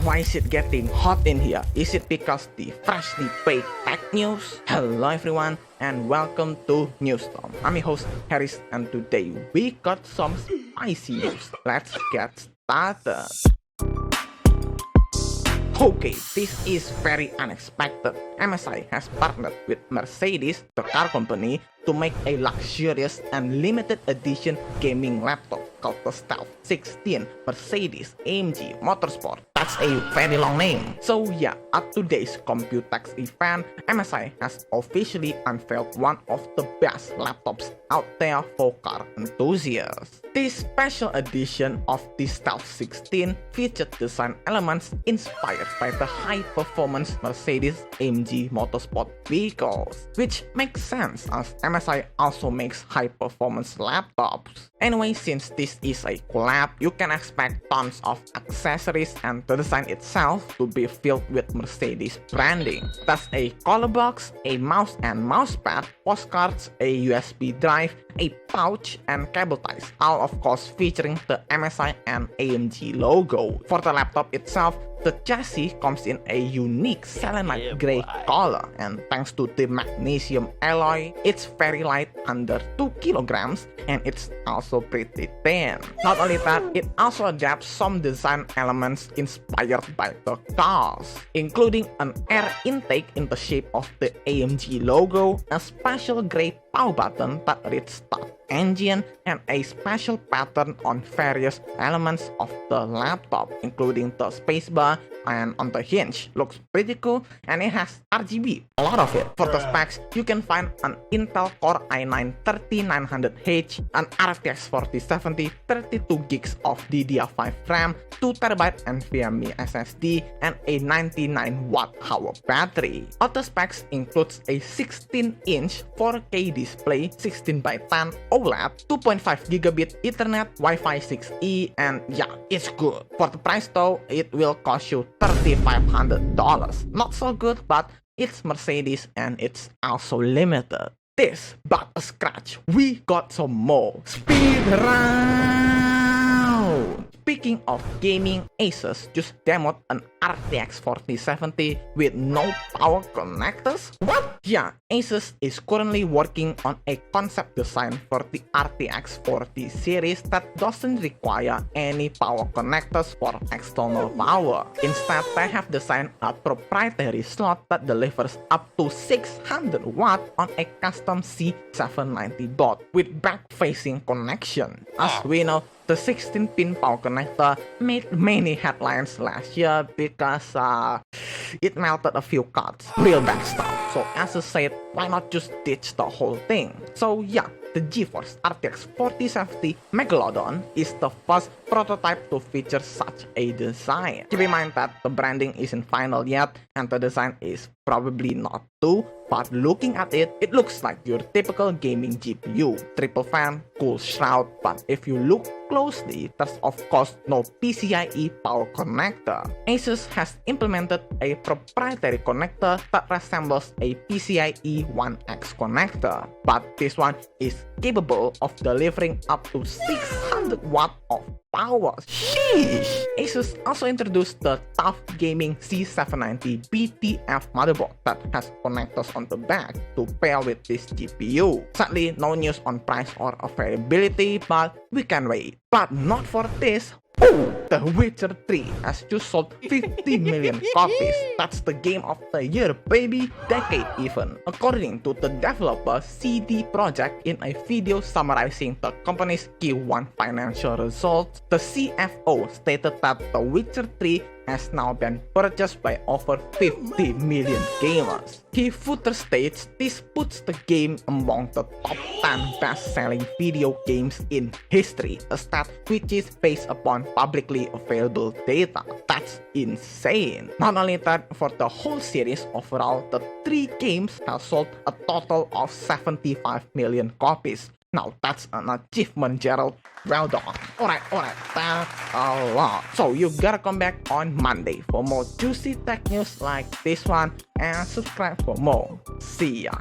why is it getting hot in here? Is it because the freshly baked tech news? Hello everyone and welcome to Newstorm. I'm your host Harris and today we got some spicy news. Let's get started. Okay, this is very unexpected. MSI has partnered with Mercedes, the car company, to make a luxurious and limited edition gaming laptop called the Stealth 16 Mercedes-AMG Motorsport. That's a very long name. So yeah, at today's Computex event, MSI has officially unveiled one of the best laptops out there for car enthusiasts. This special edition of the Stealth 16 featured design elements inspired by the high-performance Mercedes-AMG Motorsport vehicles, which makes sense as MSI also makes high-performance laptops. Anyway, since this is a collab, you can expect tons of accessories and the design itself to be filled with Mercedes branding. That's a color box, a mouse and mousepad, postcards, a USB drive, a pouch, and cable ties, all of course featuring the MSI and AMG logo. For the laptop itself, the chassis comes in a unique selenite gray color, and thanks to the magnesium alloy, it's very light, under 2 kilograms, and it's also pretty thin. Not only that, it also adapts some design elements inspired by the cars, including an air intake in the shape of the AMG logo, a special gray power button that reads start engine, and a special pattern on various elements of the laptop, including the spacebar and on the hinge. Looks pretty cool, and it has RGB, a lot of it. For the specs, you can find an Intel Core i9-3900H, an RTX 4070, 32 gigs of DDR5 RAM, 2TB NVMe SSD, and a 99-watt-hour battery. Other specs includes a 16-inch 4K display, 16:10 OLED, 2.5 gigabit Ethernet, Wi-Fi 6E, and yeah, it's good. For the price though, it will cost you $3,500. Not so good, but it's Mercedes and it's also limited. This but a scratch, we got some more speed round. Speaking of gaming, ASUS just demoed an RTX 4070 with no power connectors? What? Yeah, ASUS is currently working on a concept design for the RTX 40 series that doesn't require any power connectors for external power. Instead, they have designed a proprietary slot that delivers up to 600 watts on a custom C790 board with back-facing connection. As we know, the 16-pin power connector made many headlines last year because it melted a few cards. Real bad stuff. So ASUS said, why not just ditch the whole thing? So yeah, the GeForce RTX 4070 Megalodon is the first prototype to feature such a design. Keep in mind that the branding isn't final yet and the design is probably not too, but looking at it, it looks like your typical gaming GPU. Triple fan, cool shroud, but if you look closely, there's of course no PCIe power connector. ASUS has implemented a proprietary connector that resembles a PCIe 1X connector, but this one is capable of delivering up to 600 watts of power. Sheesh! ASUS also introduced the tough gaming C790 BTF motherboard that has connectors on the back to pair with this GPU. Sadly, no news on price or availability, but we can wait. But not for this. Oh, The Witcher 3 has just sold 50 million copies. That's the game of the year, baby, decade even. According to the developer CD Projekt in a video summarizing the company's Q1 financial results, the CFO stated that The Witcher 3 has now been purchased by over 50 million gamers. He further states this puts the game among the top 10 best-selling video games in history, a stat which is based upon publicly available data. That's insane. Not only that, for the whole series overall, the 3 games have sold a total of 75 million copies. Now that's an achievement, Gerald. Well done. Alright, that's a lot. So you gotta come back on Monday for more juicy tech news like this one and subscribe for more. See ya.